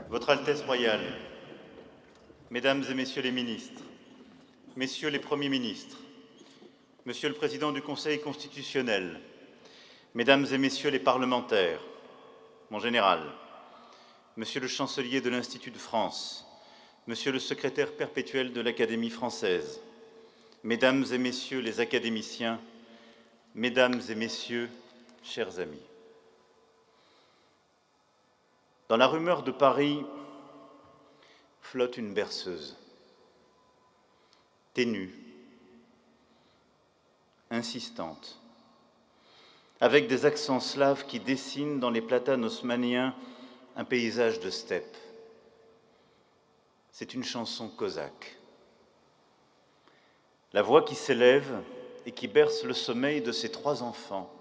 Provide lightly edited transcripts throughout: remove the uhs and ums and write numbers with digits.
Votre Altesse royale, Mesdames et Messieurs les ministres, Messieurs les premiers ministres, Monsieur le Président du Conseil constitutionnel, Mesdames et Messieurs les parlementaires, mon général, Monsieur le chancelier de l'Institut de France, Monsieur le secrétaire perpétuel de l'Académie française, Mesdames et Messieurs les académiciens, Mesdames et Messieurs, chers amis. Dans la rumeur de Paris flotte une berceuse, ténue, insistante, avec des accents slaves qui dessinent dans les platanes haussmanniens un paysage de steppe. C'est une chanson cosaque. La voix qui s'élève et qui berce le sommeil de ces trois enfants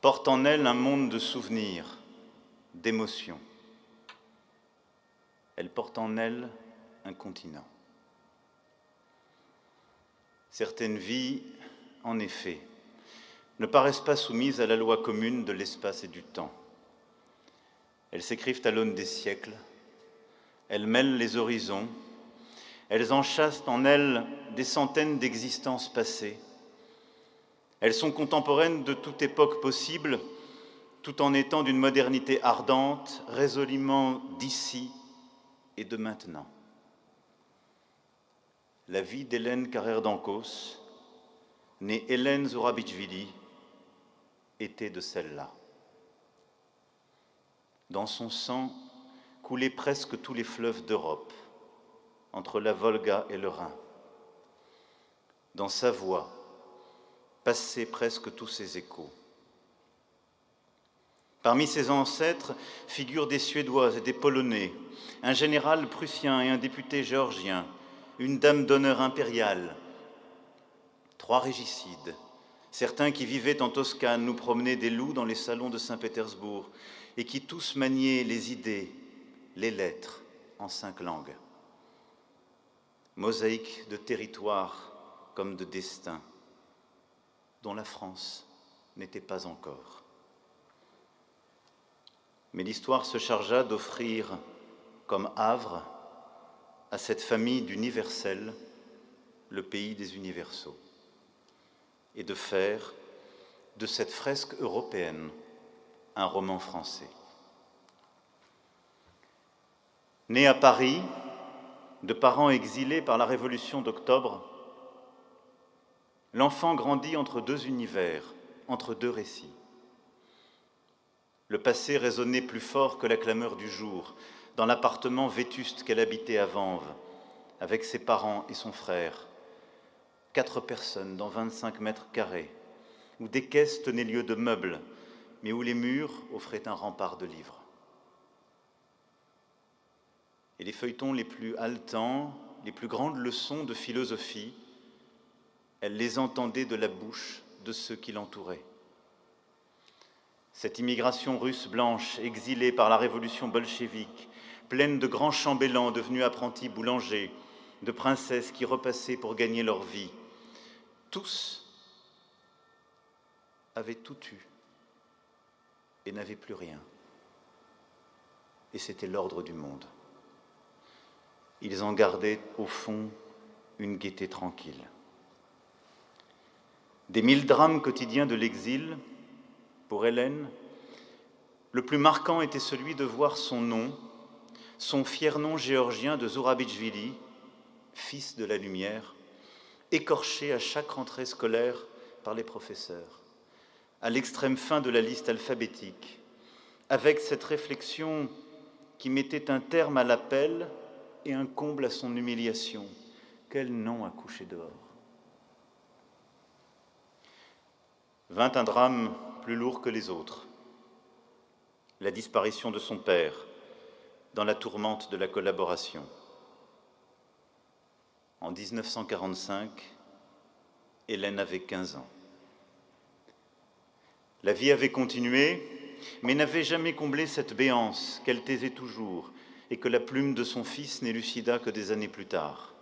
porte en elle un monde de souvenirs, d'émotions. Elle porte en elle un continent. Certaines vies, en effet, ne paraissent pas soumises à la loi commune de l'espace et du temps. Elles s'écrivent à l'aune des siècles, elles mêlent les horizons, elles enchâssent en elles des centaines d'existences passées. Elles sont contemporaines de toute époque possible, tout en étant d'une modernité ardente, résolument d'ici et de maintenant. La vie d'Hélène Carrère d'Ancos, née Hélène Zourabichvili, était de celle-là. Dans son sang coulaient presque tous les fleuves d'Europe, entre la Volga et le Rhin. Dans sa voix passaient presque tous ses échos. Parmi ses ancêtres figurent des Suédois et des Polonais, un général prussien et un député géorgien, une dame d'honneur impériale, 3 régicides, certains qui vivaient en Toscane ou promenaient des loups dans les salons de Saint-Pétersbourg et qui tous maniaient les idées, les lettres en 5 langues. Mosaïque de territoires comme de destins, dont la France n'était pas encore. Mais l'histoire se chargea d'offrir comme havre à cette famille d'universels le pays des universaux et de faire de cette fresque européenne un roman français. Né à Paris, de parents exilés par la Révolution d'Octobre, l'enfant grandit entre 2 univers, entre 2 récits. Le passé résonnait plus fort que la clameur du jour, dans l'appartement vétuste qu'elle habitait à Vanves, avec ses parents et son frère. 4 personnes dans 25 mètres carrés, où des caisses tenaient lieu de meubles, mais où les murs offraient un rempart de livres. Et les feuilletons les plus haletants, les plus grandes leçons de philosophie, elle les entendait de la bouche de ceux qui l'entouraient. Cette immigration russe blanche, exilée par la révolution bolchevique, pleine de grands chambellans devenus apprentis boulangers, de princesses qui repassaient pour gagner leur vie, tous avaient tout eu et n'avaient plus rien. Et c'était l'ordre du monde. Ils en gardaient au fond une gaieté tranquille. Des 1000 drames quotidiens de l'exil, pour Hélène, le plus marquant était celui de voir son nom, son fier nom géorgien de Zourabichvili, fils de la lumière, écorché à chaque rentrée scolaire par les professeurs, à l'extrême fin de la liste alphabétique, avec cette réflexion qui mettait un terme à l'appel et un comble à son humiliation. Quel nom à coucher dehors. Vint un drame plus lourd que les autres, la disparition de son père dans la tourmente de la collaboration. En 1945, Hélène avait 15 ans. La vie avait continué, mais n'avait jamais comblé cette béance qu'elle taisait toujours et que la plume de son fils n'élucida que des années plus tard.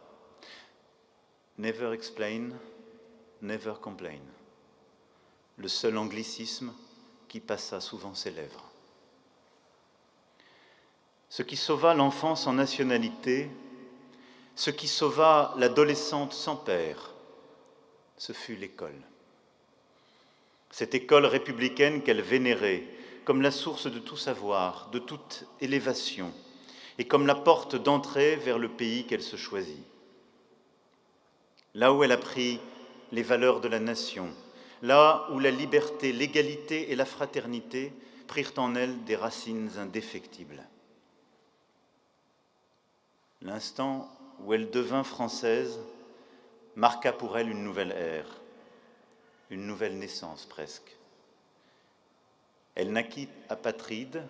Never explain, never complain. Le seul anglicisme qui passa souvent ses lèvres. Ce qui sauva l'enfant sans nationalité, ce qui sauva l'adolescente sans père, ce fut l'école. Cette école républicaine qu'elle vénérait comme la source de tout savoir, de toute élévation, et comme la porte d'entrée vers le pays qu'elle se choisit. Là où elle apprit les valeurs de la nation, là où la liberté, l'égalité et la fraternité prirent en elle des racines indéfectibles. L'instant où elle devint française marqua pour elle une nouvelle ère, une nouvelle naissance presque. Elle naquit apatride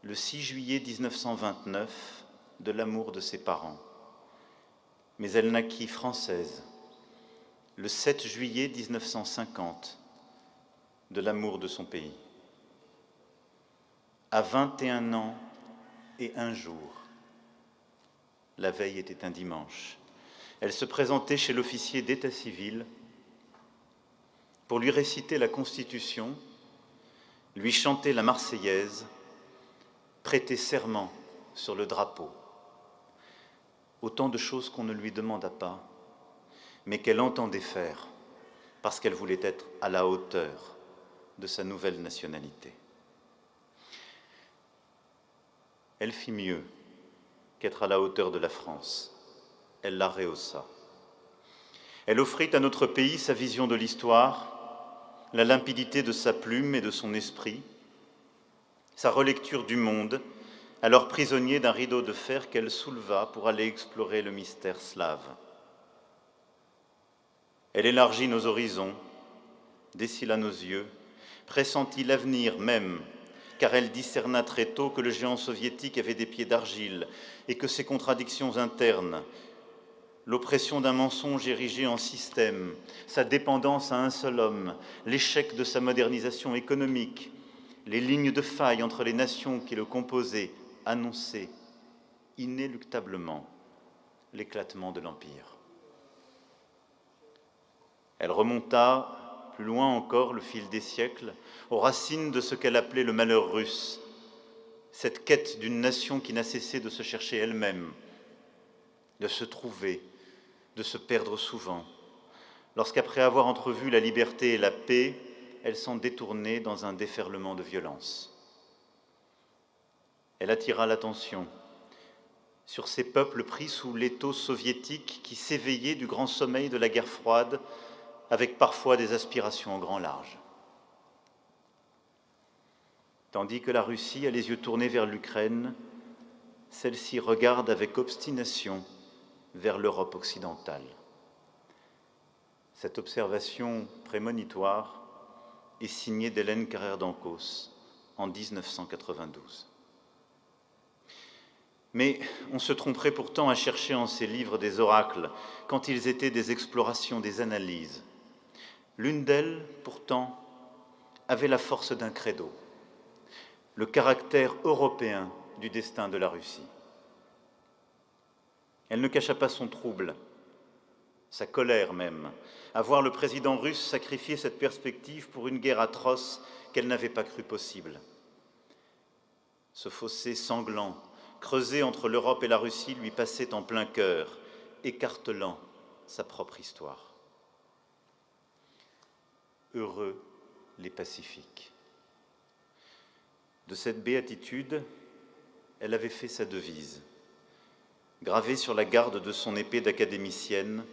le 6 juillet 1929 de l'amour de ses parents, mais elle naquit française le 7 juillet 1950 de l'amour de son pays. À 21 ans et un jour, la veille était un dimanche, elle se présentait chez l'officier d'état civil pour lui réciter la Constitution, lui chanter la Marseillaise, prêter serment sur le drapeau. Autant de choses qu'on ne lui demanda pas, mais qu'elle entendait faire parce qu'elle voulait être à la hauteur de sa nouvelle nationalité. Elle fit mieux qu'être à la hauteur de la France. Elle la rehaussa. Elle offrit à notre pays sa vision de l'histoire, la limpidité de sa plume et de son esprit, sa relecture du monde, alors prisonnier d'un rideau de fer qu'elle souleva pour aller explorer le mystère slave. Elle élargit nos horizons, dessilla nos yeux, pressentit l'avenir même, car elle discerna très tôt que le géant soviétique avait des pieds d'argile et que ses contradictions internes, l'oppression d'un mensonge érigé en système, sa dépendance à un seul homme, l'échec de sa modernisation économique, les lignes de faille entre les nations qui le composaient annonçaient inéluctablement l'éclatement de l'Empire. Elle remonta plus loin encore le fil des siècles, aux racines de ce qu'elle appelait le malheur russe, cette quête d'une nation qui n'a cessé de se chercher elle-même, de se trouver, de se perdre souvent, lorsqu'après avoir entrevu la liberté et la paix, elle s'en détournait dans un déferlement de violence. Elle attira l'attention sur ces peuples pris sous l'étau soviétique qui s'éveillaient du grand sommeil de la guerre froide, avec parfois des aspirations en grand large. Tandis que la Russie a les yeux tournés vers l'Ukraine, celle-ci regarde avec obstination vers l'Europe occidentale. Cette observation prémonitoire est signée d'Hélène Carrère d'Ancos en 1992. Mais on se tromperait pourtant à chercher en ces livres des oracles quand ils étaient des explorations, des analyses. L'une d'elles, pourtant, avait la force d'un credo, le caractère européen du destin de la Russie. Elle ne cacha pas son trouble, sa colère même, à voir le président russe sacrifier cette perspective pour une guerre atroce qu'elle n'avait pas cru possible. Ce fossé sanglant, creusé entre l'Europe et la Russie, lui passait en plein cœur, écartelant sa propre histoire. Heureux les pacifiques. De cette béatitude, elle avait fait sa devise, gravée sur la garde de son épée d'académicienne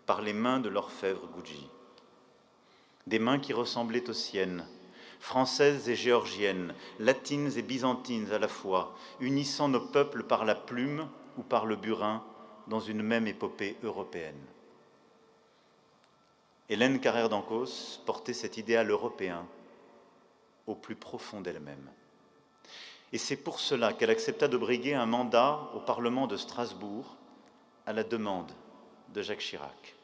par les mains de l'orfèvre Gucci. Des mains qui ressemblaient aux siennes, françaises et géorgiennes, latines et byzantines à la fois, unissant nos peuples par la plume ou par le burin dans une même épopée européenne. Hélène Carrère d'Ancos portait cet idéal européen au plus profond d'elle-même. Et c'est pour cela qu'elle accepta de briguer un mandat au Parlement de Strasbourg à la demande de Jacques Chirac.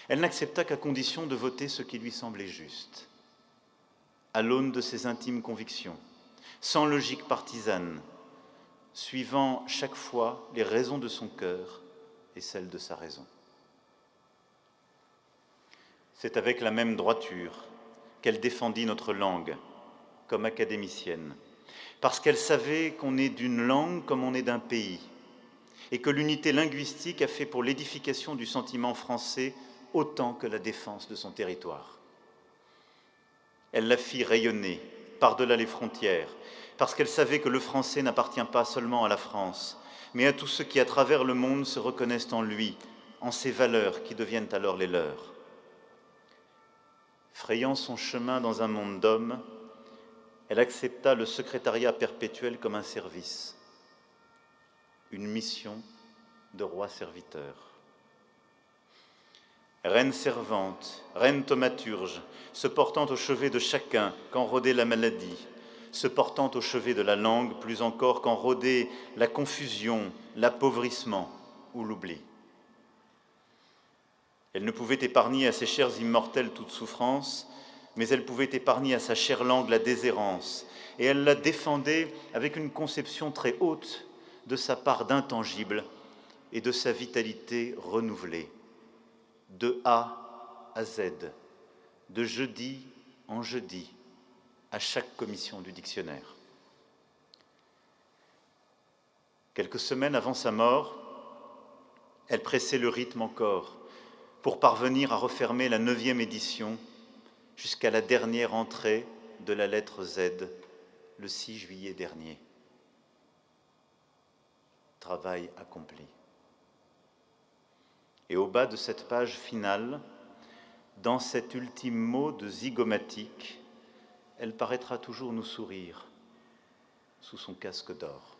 Elle n'accepta qu'à condition de voter ce qui lui semblait juste, à l'aune de ses intimes convictions, sans logique partisane, suivant chaque fois les raisons de son cœur et celles de sa raison. C'est avec la même droiture qu'elle défendit notre langue comme académicienne. parce qu'elle savait qu'on est d'une langue comme on est d'un pays, et que l'unité linguistique a fait pour l'édification du sentiment français autant que la défense de son territoire. Elle la fit rayonner par-delà les frontières, parce qu'elle savait que le français n'appartient pas seulement à la France, mais à tous ceux qui, à travers le monde, se reconnaissent en lui, en ses valeurs qui deviennent alors les leurs. Frayant son chemin dans un monde d'hommes, elle accepta le secrétariat perpétuel comme un service, une mission de roi serviteur. Reine servante, reine thaumaturge, se portant au chevet de chacun quand rôdait la maladie, se portant au chevet de la langue plus encore quand rôdait la confusion, l'appauvrissement ou l'oubli. Elle ne pouvait épargner à ses chers immortels toute souffrance, mais elle pouvait épargner à sa chère langue la déshérence, et elle la défendait avec une conception très haute de sa part d'intangible et de sa vitalité renouvelée, de A à Z, de jeudi en jeudi, à chaque commission du dictionnaire. Quelques semaines avant sa mort, elle pressait le rythme encore pour parvenir à refermer la 9e édition jusqu'à la dernière entrée de la lettre Z, le 6 juillet dernier. Travail accompli. Et au bas de cette page finale, dans cet ultime mot de zygomatique, elle paraîtra toujours nous sourire sous son casque d'or.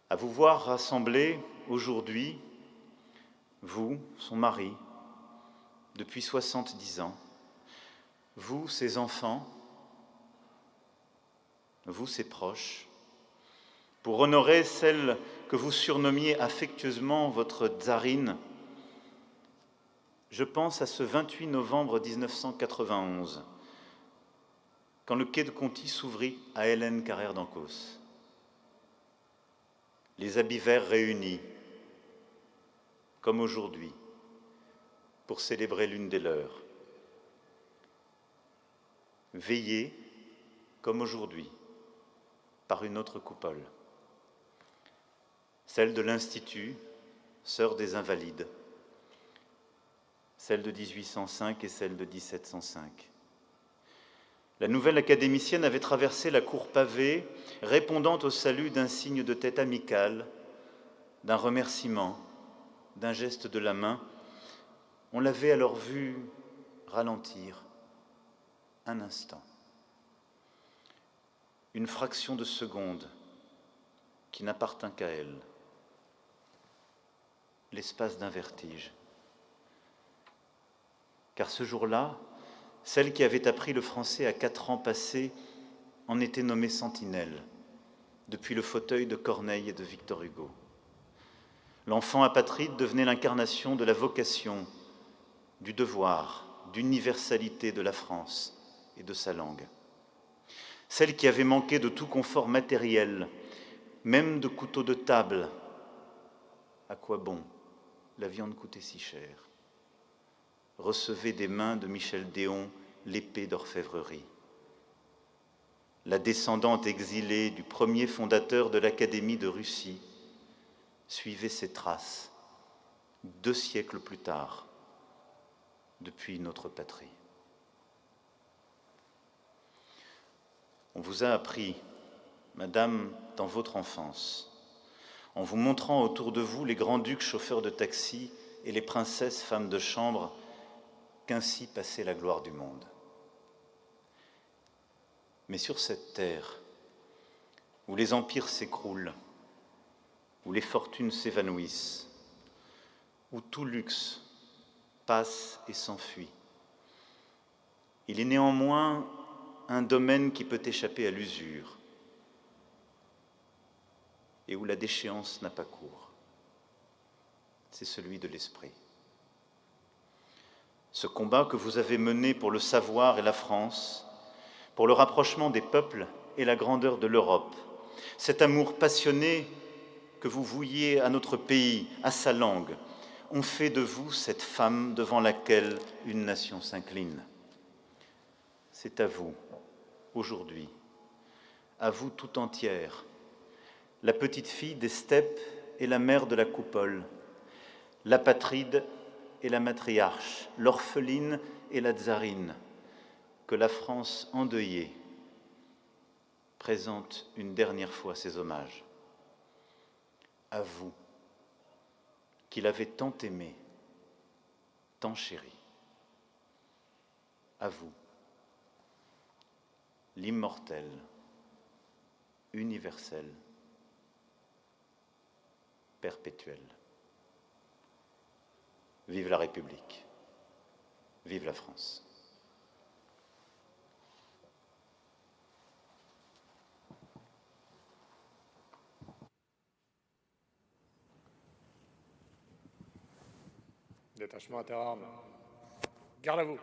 À vous voir rassemblés aujourd'hui, vous, son mari, depuis 70 ans, vous, ses enfants, vous, ses proches, pour honorer celle que vous surnommiez affectueusement votre tsarine, je pense à ce 28 novembre 1991, quand le quai de Conti s'ouvrit à Hélène Carrère d'Ancos. Les habits verts réunis, comme aujourd'hui, pour célébrer l'une des leurs. Veillés, comme aujourd'hui, par une autre coupole, celle de l'Institut, Sœurs des Invalides, celle de 1805 et celle de 1705. La nouvelle académicienne avait traversé la cour pavée, répondant au salut d'un signe de tête amical, d'un remerciement, d'un geste de la main. On l'avait alors vue ralentir un instant, une fraction de seconde qui n'appartint qu'à elle, l'espace d'un vertige. Car ce jour-là, celle qui avait appris le français à 4 ans passés en était nommée sentinelle, depuis le fauteuil de Corneille et de Victor Hugo. L'enfant apatride devenait l'incarnation de la vocation, du devoir, d'universalité de la France et de sa langue. Celle qui avait manqué de tout confort matériel, même de couteau de table. À quoi bon? La viande coûtait si cher. Recevait des mains de Michel Déon l'épée d'orfèvrerie. La descendante exilée du premier fondateur de l'Académie de Russie suivait ses traces 2 siècles plus tard, depuis notre patrie. On vous a appris, Madame, dans votre enfance, en vous montrant autour de vous les grands-ducs chauffeurs de taxi et les princesses femmes de chambre, qu'ainsi passait la gloire du monde. Mais sur cette terre, où les empires s'écroulent, où les fortunes s'évanouissent, où tout luxe passe et s'enfuit, il est néanmoins un domaine qui peut échapper à l'usure et où la déchéance n'a pas cours. C'est celui de l'esprit. Ce combat que vous avez mené pour le savoir et la France, pour le rapprochement des peuples et la grandeur de l'Europe, cet amour passionné que vous vouiez à notre pays, à sa langue, ont fait de vous cette femme devant laquelle une nation s'incline. C'est à vous, aujourd'hui, à vous tout entière, la petite fille des steppes et la mère de la coupole, l'apatride et la matriarche, l'orpheline et la tsarine, que la France endeuillée présente une dernière fois ses hommages. À vous, qui l'avez tant aimé, tant chéri. À vous, l'immortel, universel, perpétuel. Vive la République, vive la France. Détachement à terre armes. Garde à vous.